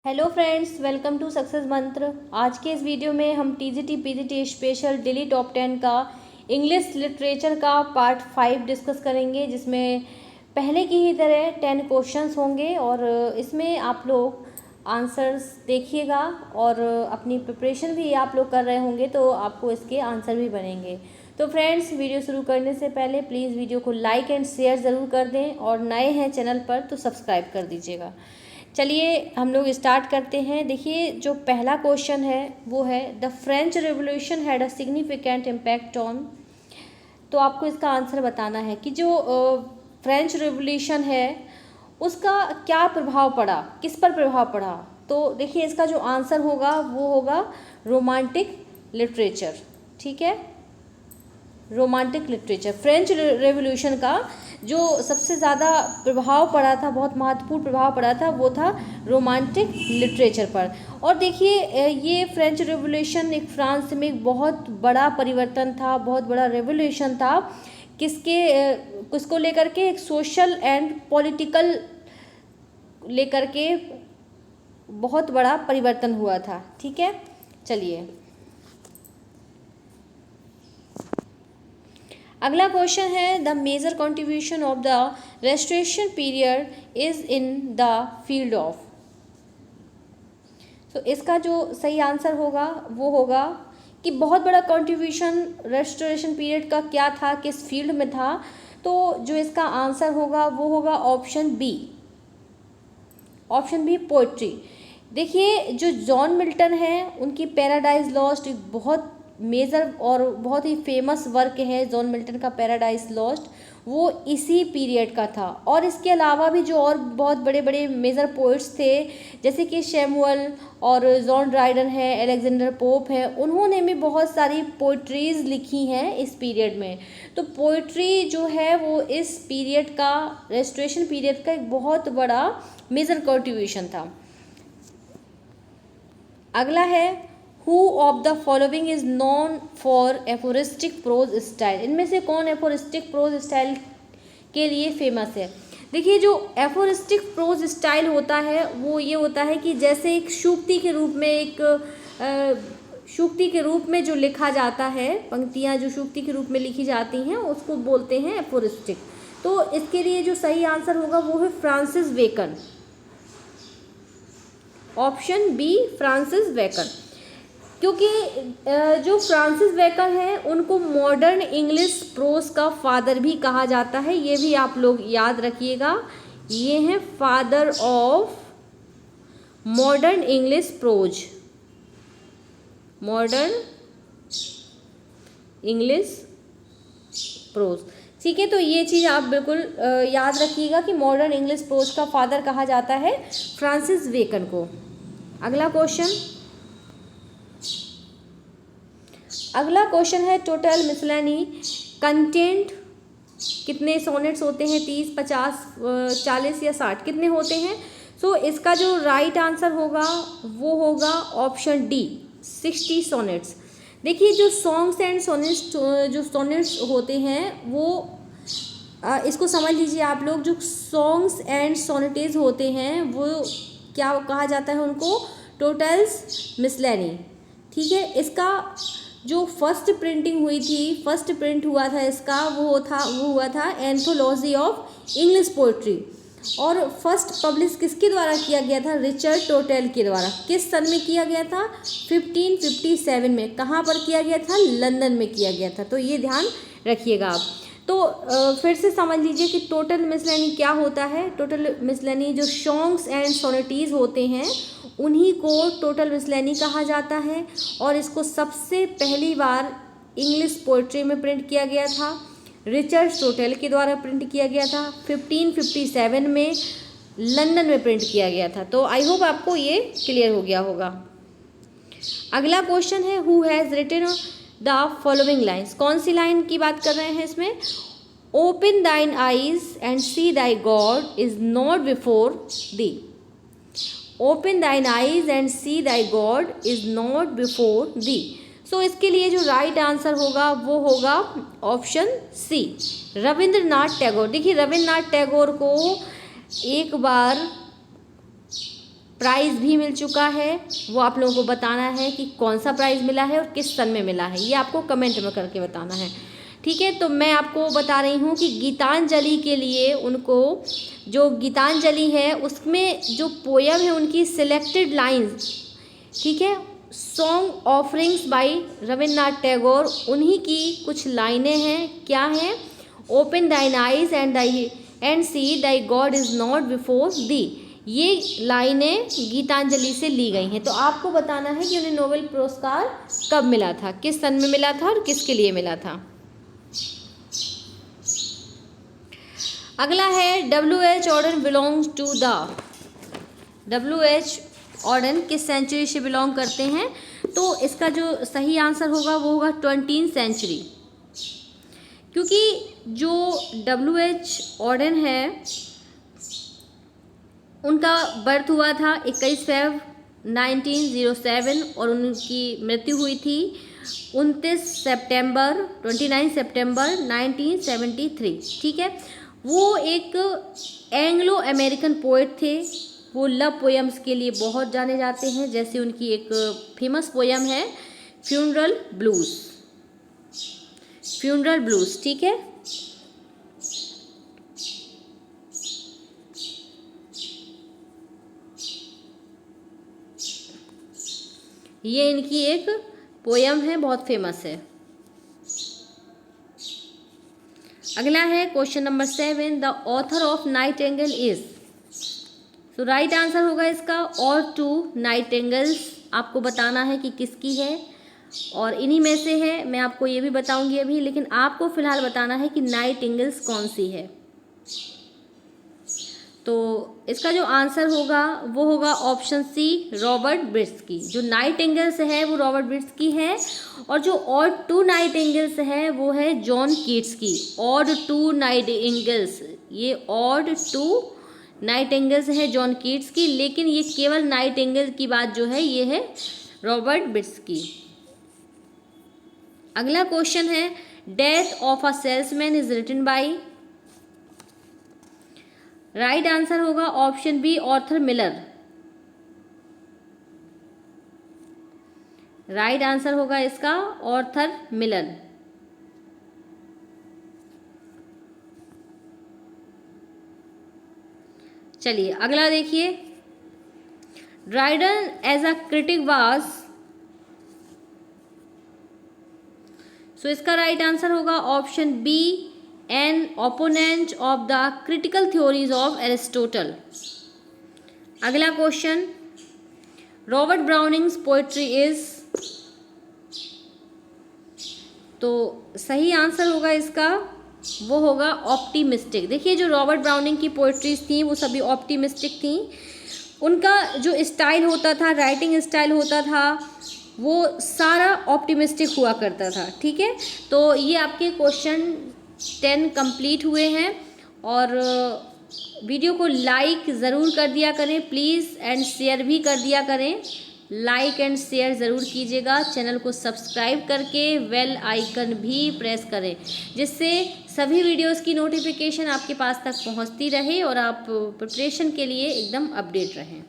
Hello friends, welcome to success Mantra. आज के इस वीडियो में हम TGT PGT special daily top 10 का इंग्लिश लिटरेचर का पार्ट 5 डिस्कस करेंगे, जिसमें पहले की ही तरह 10 क्वेश्चंस होंगे और इसमें आप लोग आंसर्स देखिएगा और अपनी प्रिपरेशन भी आप लोग कर रहे होंगे तो आपको इसके आंसर भी बनेंगे। तो फ्रेंड्स, वीडियो शुरू करने से पहले प्लीज़ वीडियो को लाइक एंड शेयर ज़रूर कर दें और नए हैं चैनल पर तो सब्सक्राइब कर दीजिएगा। चलिए हम लोग स्टार्ट करते हैं। देखिए, जो पहला क्वेश्चन है वो है the French revolution had a significant impact on. तो आपको इसका आंसर बताना है कि जो फ्रेंच रेवोल्यूशन है उसका क्या प्रभाव पड़ा, किस पर प्रभाव पड़ा। तो देखिए, इसका जो आंसर होगा वो होगा रोमांटिक लिटरेचर। ठीक है, रोमांटिक लिटरेचर। फ्रेंच रेवोल्यूशन का जो सबसे ज़्यादा प्रभाव पड़ा था, बहुत महत्वपूर्ण प्रभाव पड़ा था, वो था रोमांटिक लिटरेचर पर। और देखिए, ये फ्रेंच रेवोल्यूशन एक फ्रांस में एक बहुत बड़ा परिवर्तन था, बहुत बड़ा रेवोल्यूशन था। किसको लेकर के? एक सोशल एंड पॉलिटिकल लेकर के बहुत बड़ा परिवर्तन हुआ था। ठीक है, चलिए अगला क्वेश्चन है the major contribution of the restoration period is in the field of. तो इसका जो सही आंसर होगा वो होगा कि बहुत बड़ा कंट्रीब्यूशन रेस्टोरेशन पीरियड का क्या था, किस फील्ड में था। तो जो इसका आंसर होगा वो होगा ऑप्शन बी, पोएट्री। देखिए, जो जॉन मिल्टन है उनकी पैराडाइज लॉस्ट एक बहुत मेजर और बहुत ही फेमस वर्क है। जॉन मिल्टन का पैराडाइज लॉस्ट वो इसी पीरियड का था। और इसके अलावा भी जो और बहुत बड़े बड़े मेजर पोइट्स थे, जैसे कि शैमुअल और जॉन ड्राइडन है, अलेक्जेंडर पोप है, उन्होंने भी बहुत सारी पोइट्रीज़ लिखी हैं इस पीरियड में। तो पोइट्री जो है वो इस पीरियड का, रेस्टोरेशन पीरियड का एक बहुत बड़ा मेजर कंट्रीब्यूशन था। अगला है Who of the following is known for aphoristic prose style। इनमें से कौन एफोरिस्टिक प्रोज स्टाइल के लिए फेमस है? देखिए, जो एफोरिस्टिक प्रोज स्टाइल होता है वो ये होता है कि जैसे एक सूक्ति के रूप में, सूक्ति के रूप में जो लिखा जाता है, पंक्तियाँ जो सूक्ति के रूप में लिखी जाती हैं उसको बोलते हैं एफोरिस्टिक। तो इसके लिए जो सही आंसर होगा वो है Francis Bacon, option B Francis Bacon. क्योंकि जो फ्रांसिस बेकन है उनको मॉडर्न इंग्लिश प्रोज का फादर भी कहा जाता है। ये भी आप लोग याद रखिएगा, ये हैं father of modern English pros, modern English pros. ठीक है, तो ये चीज़ आप बिल्कुल याद रखिएगा कि मॉडर्न इंग्लिश प्रोज का फादर कहा जाता है फ्रांसिस बेकन को। अगला क्वेश्चन है टोटल मिसलेनी कंटेंट कितने सोनेट्स होते हैं? 30, 50, 40 या 60 कितने होते हैं? सो इसका जो राइट आंसर होगा वो होगा ऑप्शन डी, 60 सोनेट्स। देखिए, जो सॉन्ग्स एंड सोनेट्स होते हैं वो इसको समझ लीजिए आप लोग। जो सॉन्ग्स एंड सोनेटेज होते हैं वो क्या कहा जाता है? उनको टोटल्स मिसलेनी। ठीक है, इसका जो फर्स्ट प्रिंटिंग हुई थी, फर्स्ट प्रिंट हुआ था इसका, वो हुआ था एंथोलॉजी ऑफ इंग्लिश पोइट्री। और फर्स्ट पब्लिश किसके द्वारा किया गया था? रिचर्ड टोटेल के द्वारा। किस सन में किया गया था? 1557 में। कहाँ पर किया गया था? लंदन में किया गया था। तो ये ध्यान रखिएगा आप। तो फिर से समझ लीजिए कि टोटल मिसलेनी क्या होता है। टोटल मिसलेनी जो सॉन्ग्स एंड सोनेटीज होते हैं उन्हीं को टोटल मिसलेनी कहा जाता है। और इसको सबसे पहली बार इंग्लिश पोइट्री में प्रिंट किया गया था, रिचर्ड टोटेल के द्वारा प्रिंट किया गया था। 1557 में लंदन में प्रिंट किया गया था। तो आई होप आपको ये क्लियर हो गया होगा। अगला क्वेश्चन है who has written the following lines. कौन सी लाइन की बात कर रहे हैं इसमें? Open thine eyes and see thy God is not before thee. Open thine eyes and see thy God is not before thee. So इसके लिए जो राइट आंसर होगा वो होगा ऑप्शन सी, रविंद्रनाथ टैगोर। देखिए, रविंद्रनाथ टैगोर को एक बार प्राइज़ भी मिल चुका है, वो आप लोगों को बताना है कि कौन सा प्राइज़ मिला है और किस सन में मिला है, ये आपको कमेंट में करके बताना है। ठीक है, तो मैं आपको बता रही हूँ कि गीतांजलि के लिए उनको जो गीतांजलि है उसमें जो पोयम है उनकी सिलेक्टेड लाइंस, ठीक है, song offerings by Rabindranath Tagore, उन्हीं की कुछ लाइनें हैं। क्या हैं? Open thine eyes and see thy God is not before thee. ये लाइनें गीतांजलि से ली गई हैं। तो आपको बताना है कि उन्हें नोबेल पुरस्कार कब मिला था, किस सन में मिला था और किसके लिए मिला था। अगला है W.H. Auden belongs to the, W.H. Auden किस सेंचुरी से बिलोंग करते हैं? तो इसका जो सही आंसर होगा वो होगा 20वीं सेंचुरी, क्योंकि जो W.H. ऑर्डन है उनका बर्थ हुआ था 21 फरवरी 1907 और उनकी मृत्यु हुई थी 29 सितंबर 1973। ठीक है, वो एक एंग्लो अमेरिकन पोएट थे। वो लव पोएम्स के लिए बहुत जाने जाते हैं, जैसे उनकी एक फेमस पोएम है फ्यूनरल ब्लूज। ठीक है, ये इनकी एक पोयम है, बहुत फेमस है। अगला है question number 7, the author of Nightingale is. तो राइट आंसर होगा इसका और टू नाइटिंगेल्स। आपको बताना है कि किसकी है और इन्हीं में से है। मैं आपको ये भी बताऊंगी अभी, लेकिन आपको फिलहाल बताना है कि नाइटिंगेल्स कौन सी है। तो इसका जो आंसर होगा वो होगा ऑप्शन सी, रॉबर्ट ब्रिट्स की। जो नाइटिंगेल्स है वो रॉबर्ट ब्रिट्स की है और जो ऑड टू नाइटिंगेल्स है वो है जॉन कीट्स की। ऑड टू नाइटिंगेल्स, ये ऑड टू नाइटिंगेल्स है जॉन कीट्स की, लेकिन ये केवल नाइटिंगेल की बात जो है ये है रॉबर्ट ब्रिट्स की। अगला क्वेश्चन है, death of a salesman is written by. Right answer होगा option B, Arthur Miller. Right answer होगा इसका ऑर्थर मिलर। चलिए अगला देखिए, Dryden as a critic was. So इसका राइट आंसर होगा option B, an opponent of the critical theories of Aristotle. अगला question, Robert Browning's poetry is. तो सही आंसर होगा इसका, वो होगा ऑप्टिमिस्टिक। देखिए जो रॉबर्ट ब्राउनिंग की पोएट्रीज थी वो सभी ऑप्टिमिस्टिक थी। उनका जो स्टाइल होता था, राइटिंग स्टाइल होता था, वो सारा ऑप्टिमिस्टिक हुआ करता था। ठीक है, तो ये आपके क्वेश्चन 10 कंप्लीट हुए हैं। और वीडियो को लाइक ज़रूर कर दिया करें प्लीज़, एंड शेयर भी कर दिया करें। लाइक एंड शेयर ज़रूर कीजिएगा। चैनल को सब्सक्राइब करके बेल आइकन भी प्रेस करें, जिससे सभी वीडियोस की नोटिफिकेशन आपके पास तक पहुंचती रहे और आप प्रिपरेशन के लिए एकदम अपडेट रहें।